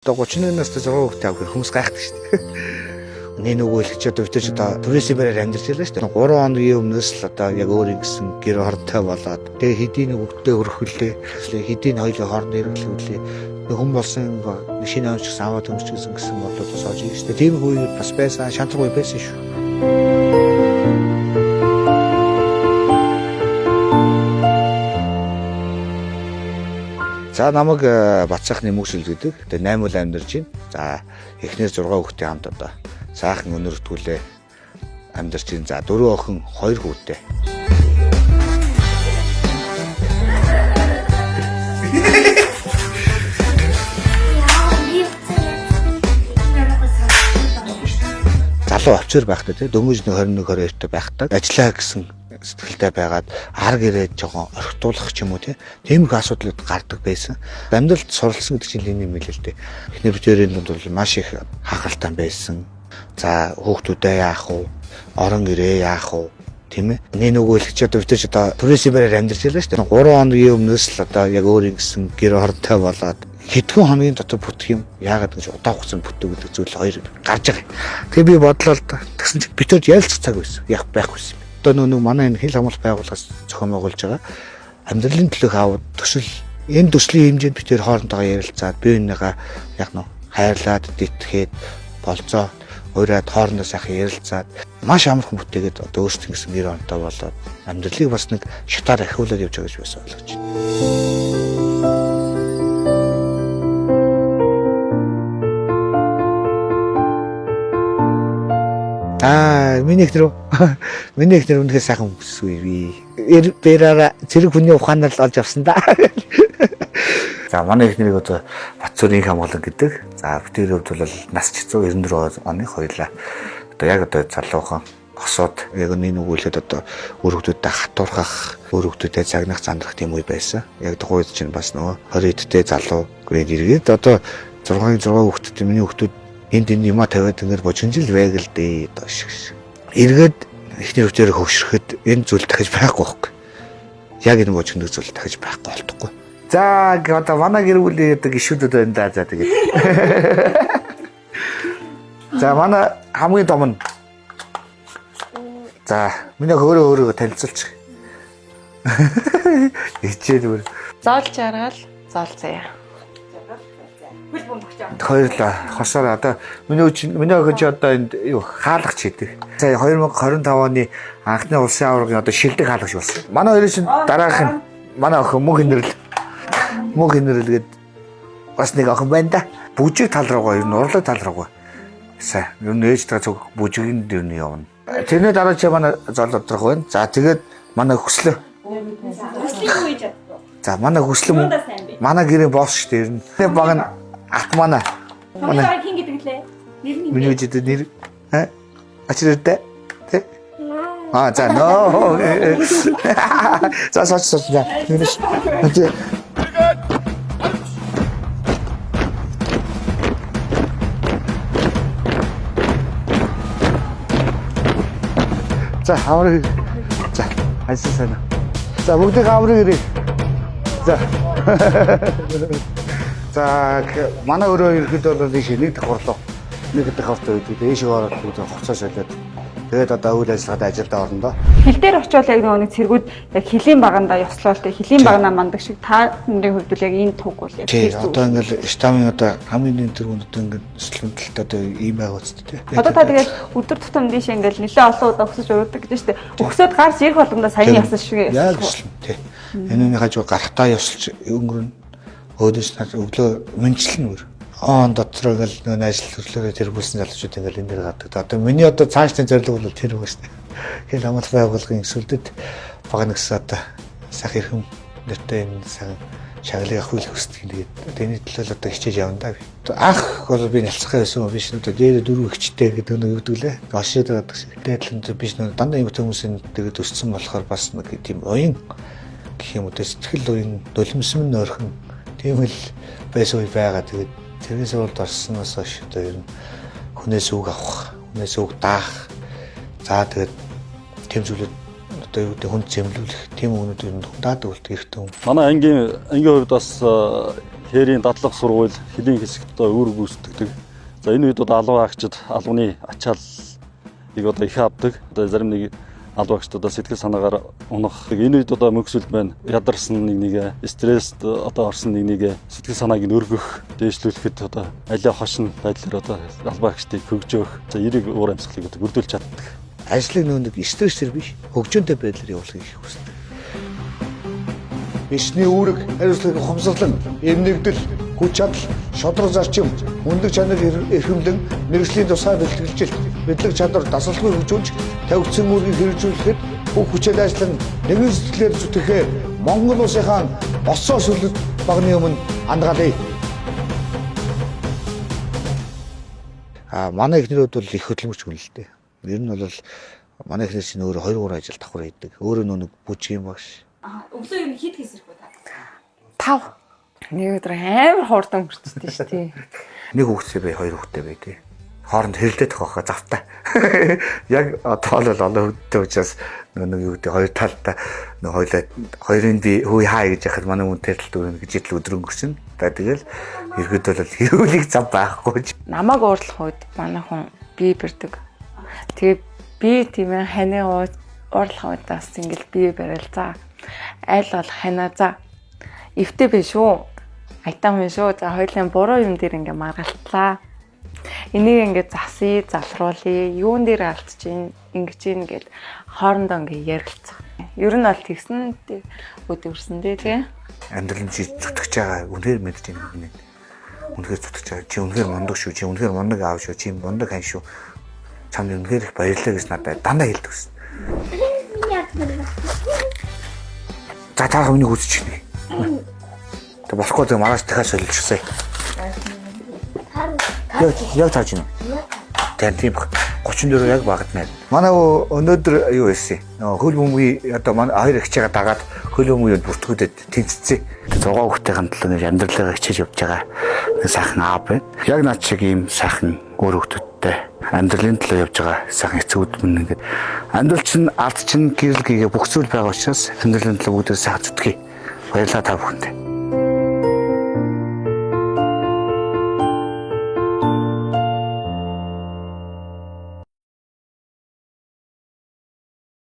31 настай зураг хүүхдээ авах хүмүүс гайхдаг шүү дээ. Нэг нөгөөлөгч одоо бид ч одоо төрөөсөө бараар амьдарч байлаа шүү дээ. 3 хоногийн өмнөөс л одоо яг өөрийн гэсэн гэр хортой болоод тэгээ хэдийн хүүхдээ өрхөлээ. Хэдийн хоёулын хооронд ирүүлээ. Хүн болсон шинэ онч гэсэн аваад өмсчихсэн гэсэн бодлоо соож ирсэн шүү дээ. Тийм үе бас байсан, шантраг үе байсан шүү. За намайг Бацаахны мөсөл гэдэг. Тэгээ 8 үл амьдарч байна. За эхнэр 6 хүүхдээ хамт одоо сайхан өнөртгүүлээ амьдарч байна. За 4 охин 2 хүүтэй. Залуу овчор байхдаа тий дөнгөж 21 22 та байхдаа ажиллаа гэсэн сэтгэлтэй байгаад ар гэрээ жоохон орхитуулах ч юм уу тийм их асуудлууд гардаг байсан. Амьдралд суралцсан гэдэг чинь энэ юм л дээ. Эхнэр битэрийн дунд бол маш их хахалтай байсан. За хүүхдүүдээ яах вэ? Орон гэрээ яах вэ? Тийм ээ. Нэг нөгөөлөгч одоо бид ч одоо төрөөсөө бараар амьдарч байлаа шүү дээ. 3 хоногийн өмнөөс л одоо яг өөрийн гэсэн гэр хортой болоод хэдхэн хоногийн дотор бүтэх юм яагаад гэж удаан хугацаанд бүтэх гэдэг зүйл хоёр гарч байгаа. Тэгээ би бодлоо л да. Тэгсэн чинь бид төр ялцах цаг байсан. Яг байхгүйсэн. Одоо нөгөө манай энэ хил хамгаалалт байгууллагаас зохион байгуулж байгаа амьдралын төлөөх аавд төсөл энэ төслийн хэмжээнд бид төр хоорондоо ярилцаад бие биенийгаа яг нөө хайрлаад дитгээд болцоо ураад хоорондоо сайхан ярилцаад маш амархан бүтээгээд одоо өөрсдөө гэсэн нэр онтой болоод амьдралыг бас нэг шатаар ахиулаад явж байгаа гэж бас ойлгож байна. Миний ихнэр үнэхээр сайхан хүмүүс үе. Бэраараа зэрэг хүний ухаанаар л олж авсан да. За манай ихнэрийг одоо Батцуурийн хамгаалал гэдэг. За бидний хувьд бол нас ч 194 оны хоёлаа. Одоо яг одоо залуухан хосоод яг нэг нүгүүлээд одоо өргөдүүдэд хатуурхах, өргөдүүдэд загнах зандрах тийм үе байсан. Яг тухайд чинь бас нөгөө 20 эдтэй залуу гээд иргээд одоо 6 хүүхэдтэй миний хүүхдүүд энд юма тавиад ингээд божинжил байг л дээ одоо шиг. Эргээд ихний хөвчөөр хөвшрөхөд энэ зүйл дахиж байхгүй байхгүй. Яг энэ божинд зүйл дахиж байхгүй болтуггүй. За одоо манай гэр бүлийн одоо гişүүдүүд байна да за тэгээд. За манай хамгийн том нь. За миний өөрөө танилцуулчих. Ичээд бүр. Зоолж аргаал зоол заяа. Хоёрлаа хосоор одоо миний охин ч одоо энд юу хаалгач хийдэг. Сая 2025 оны анхны улсын аваргын одоо шилдэг хаалгач болсон. Манай хоёрын чинь дараах нь манай охин мөнх инэрлгээд бас нэг охин байна да. Бүжиг тал руугаа ер нь урлаг тал руугаа. Сая ер нь ээжтэйгээ цог бүжигэнд ер нь явна. Тэрний дараа чи манай золодрох байна. За тэгээд манай хөслөө. За манай хөслөө манай гэрээ босс шүү дээ ер нь. Тэр баг нь ат манай. Манай хин гэдэг лээ. Миний үжид нэр ачиртай. Тэ? За нөө. За сооч. За хаврыг. За айсаа. За бүгдийг хаврыг ирээ. За. За манай өөрөө ирэхэд бол нэг давхарлаа. Нэг давхартай үед ээшиг ороод хувцас солиод тэгээд одоо үйл ажиллагаатай ажилдаа орно. Хил дээр очиод яг нэг цэргүүд яг хилийн багандаа ёслол тэ хилийн багнаа мандаг шиг та нарын хувьд бол яг энэ туг бол яг тийм одоо ингээл штамын одоо хамгийн нэг тэргүүнд одоо ингээд өсөлтөлт одоо ийм байгаач тэ. Одоо та тэгээд өдөр тутам дээш ингээл нэлээ олон удаа өсөж уруудаг гэж штэ. Өсөд гарч ирэх болгондоо саяны ясан шиг яг тийм. Энэ хажуу гарахтаа ёсолж өнгөрнө. Өөдөөс нар өглөө мэнчлэн мөр. Дотроо гэл нөө ажил төрлөөрөө тэргүүлсэн залуучууд ингээл энэ дээр гадаг. Одоо миний одоо цаашдын зорилго бол тэр байгаа шүү дээ. Хэл хамгаалалт байгууллагын эсвэлдэд баг нэгс одоо сах ирхэм нэртэй энэ сайн шагналыг авах үйл хөсдөг тэгээд тэний төлөө одоо хичээж явна да би. Ах бол би нялцах байсан биш нөө дээр 4 ихчтэй гэдэг нэг югдөг лээ. Гошид байдаг шиг. Тэгээд л биш нөө дандаа юм хүмүүсийн тэгээд өссөн болохоор бас нэг тийм уян гэх юм уу сэтгэл уян нулимсм нөрхөн тийм л байсан үе байгаа. Тэгээд тэрний сурвалд орсноос хойш одоо ер нь хүнээс үг авах, хүнээс үг даах. За тэгээд тэм зүйлүүд одоо юу гэдэг хүнд зэмлүүлэх тийм өмнөд ер нь даадаг болт хэрэгтэй юм. Манай ангийн хувьд бас хээрийн дадлах сургууль хэлийн хэсэгт одоо үүрэг гүйцэтгэдэг. За энэ үед одоо албан агчид албаны ачааллыг одоо их авдаг. Одоо зарим нэг албан агчдаа сэтгэл санаагаар унах. Энэ үед одоо мөксөл байна. Ядарсан нэг стресст одоо орсон нэг сэтгэл санааг нь өргөх, дээшлүүлэхэд одоо аливаа хошин байдлаар одоо албан агчдыг хөгжөөх. За эерэг уур амьсгалыг одоо бүрдүүлж чаддаг. Ажлыг нэг стрессээр биш, хөгжөөнтэй байдлаар явуулахыг их хүсдэг. Бичний үүрэг, хариуцлагын ухамсарлан, эмнэгдэл, хүч чадал, шодрог зарчим, мундаг чанар эрхэмлэн, мэргэжлийн тусгай бэлтгэлжилт, мэдлэг чадвар дасгалгүй хөгжүүлж, тавигдсан үүргийг хэрэгжүүлэхэд бүх хүчээр ажиллан нэгэн сэтгэлээр зүтгэхээр Монгол улсынхаа босоо сүлд багны өмнө хандгаалъя. Манай эхнэрүүд бол их хөдөлмөрч хүн л дээ. Ер нь бол манай эхнэр чинь өөрөө 2 ажил давхар хийдэг. Өөрөө нэг бүжгийн багш. Өглөө ер нь хэд хийсэрх вэ5. та? Нэг өдөр амар хурдан өнгөрчтэй шүү дээ. Нэг хүүхдээ бай, 2 хүүхдээ бай тий. Хооронд хэрэлдэх байхаа завтай. Яг тоол бол олон хүүхдээ учраас нэг юу гэдэг хоёр талдаа нэг хоёлаа хоёрын би хүй хаа гэж яхад манай үнтэй талд өрнө гэж итл өдөр өнгөрсөн. Тэгэл ерөөд бол хэрүүлэх зам байхгүй. Намайг уурлах үед манай хүн бие бэрдэг. Тэгээ би тийм ээ ханы уурлах үед бас ингээл бие барил за. Айл бол ханаа за. Эвтэй биш шүү. Айтан биш шүү. За хоёулын буруу юм дээр ингээ маргалтлаа. Энийг ингээ засъя, залруулъя, юун дээр алдчих ингэж ийн гэд хоорондоо ингээ ярилцах. Ер нь бол тэгсэн өдөрсөн дээ тий. Амьдрал чи зүтгэж байгаа үнээр мэдж байна. Үнээр зүтгэж байгаа. Чи үнээр мундаг шүү. Чи үнээр мундаг аав шүү. Чи мундаг хан шүү. Чамд үнээр их баярлалаа гэж надад дандаа хэлдэг ус. За та хүний хүсэж байна. Тэг болохгүй тэг маргааш дахиад солилцсоо. Яг тааж байна. Тийм 34 яг багтнаа. Манай өнөөдөр юу байсан? Хөл бөмбөгийн одоо манай хоёр эгчээгээ дагаад хөл бөмбөгийн бүртгүүдэд тэнцсэн. 6 хүүхдийн хамтлаг нэг амьдралаа хичээж явж байгаа. Нэг сайхан аав байна. Яг над шиг ийм сайхан өөр хүүхдүүдтэй амьдралын төлөө явж байгаа сайхан эцүүд мөн ингээд амьдрал чинь ард чинь гэрэл гээгээ бүх зүйл байгаа учраас амьдралын төлөө бүгдээ сайхан зүтгэе. Баярлалаа та бүхэнд.